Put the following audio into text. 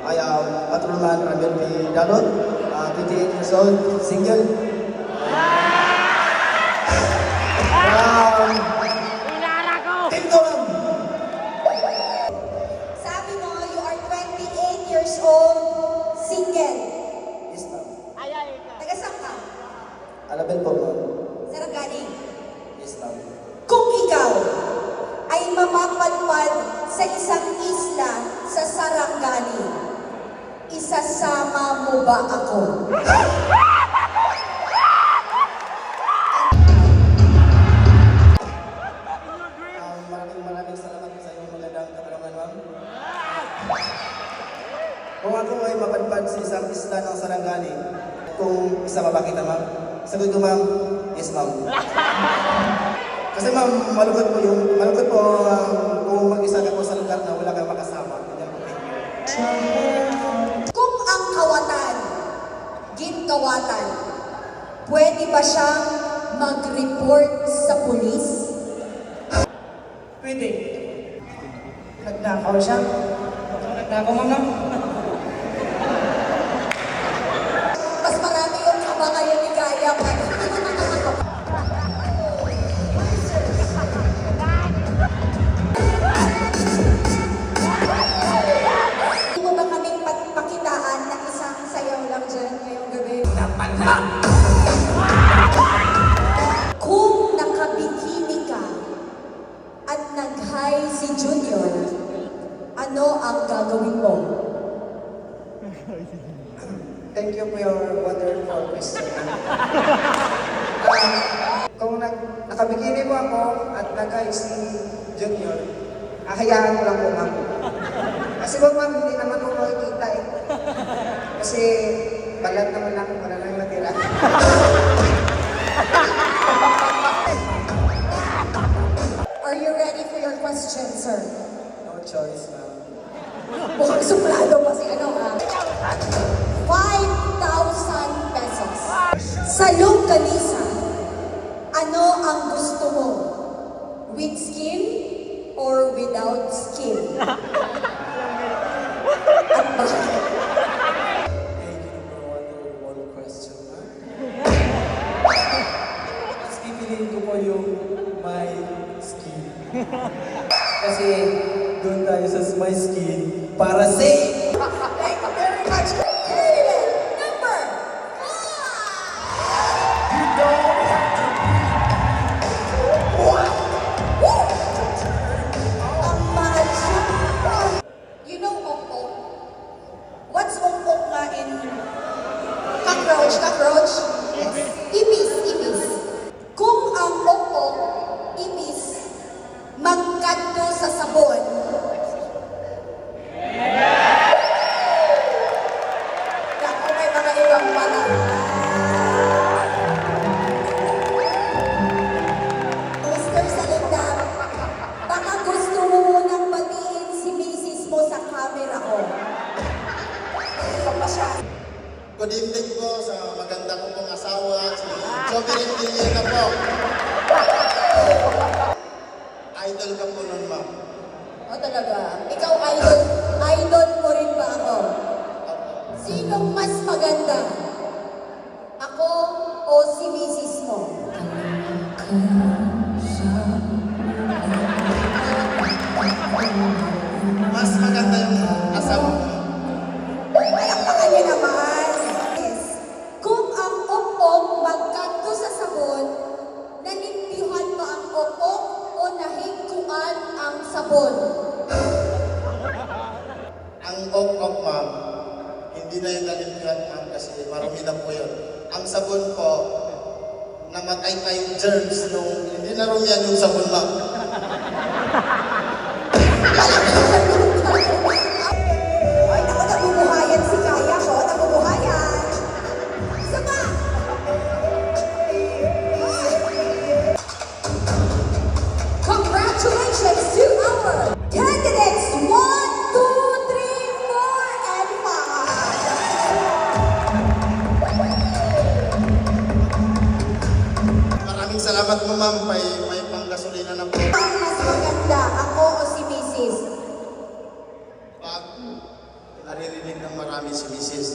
I am Patrolman Ramil P. Dalot, 28 years old, single. Team Dolam. Sabi mo, you are 28 years old, single. Yes, ma'am. Taga saan ka? Alabel po, ma'am. Sarangani. Yes, ma'am. Kung ikaw ay mamapadpad sa isang isla sa Sarangani, isasama mo ba ako? Maraming salamat sa inyong magandang katanungan, ma'am. Kung ako ay mapadpad sa isang isla ng Sarangani, kung isama ba kita, ma'am? Sagot ko, ma'am, yes, ma'am. Kasi ma'am, malungkot po kung mag-isa ka po sa lugar na wala kang makasama. Ganyan po. Kung ang kawatan, ginkawatan, pwede ba siyang mag-report sa pulis? Pwede. Nagnakaw siya. Nagnakaw, ma'am. Mas marami yung kaba ngayon ni Gaya. Hindi mo ba kaming pakitaan na isang sayaw lang dyan ngayong gabi? Kung nakabikini ka at nag-hi si Junior, ano ang gagawin mo? Thank you for your wonderful question. Kung nakabikini mo ako at nagay si Junior, ahayaan ko lang po, ma'am. Kasi po, ma'am, hindi naman po makikita eh. Kasi balat naman ako, wala lang natira. Are you ready for your question, sir? No choice, ma'am. Mukhang suplado pa si ano ha? 5,000 pesos. Sa longganisa, ano ang gusto mo? With skin or without skin? At bakit? Thank you for wonderful question, ma'am. Mas pipiliin ko po yung my skin. Kasi doon tayo sa my skin para safe. Thank you very much. David, number 5. Ang mahal siya. You know Ong-Ong? What's Ong-Ong nga in cockroach? Cockroach? Yes. Ipis, ipis. Kung ang Ong-Ong, ipis, magkadto sa sabon, Naku, may mga ibang pala. Mr. Salindang, baka gusto mo munang batiin si Mrs. mo sa camera ko. Ito pa siya. Good evening po sa maganda ko pong asawa, si Jovelyn Villena po. Idol ka po nun, ma'am. O talaga, ikaw idol, idol mo rin ba ako? Sinong mas maganda? Ako o si Mrs. mo? Mas maganda yung asawa ko. Palakpakan niyo naman. Yes. Kung ang opong magkanto sa sabon, nalimpihan ba ang opong o nahigkuan ang sabon? Ang ok-ok, ma'am, hindi na yung nalimpihan, ma'am, kasi marumi na po yun. Ang sabon po, namatay pa yung germs nung hindi narumihan yung sabon, ma'am. Ay, naku, nabubuhayan si Kaya ko. Nabubuhayan. Isa pa. Congratulations to our candidates 1, 2, 3, 4, and 5. Maraming salamat mo, ma'am. May panggasolina na po. Ang mas maganda, ako o si Mrs. Pag naririnig ng marami si Mrs.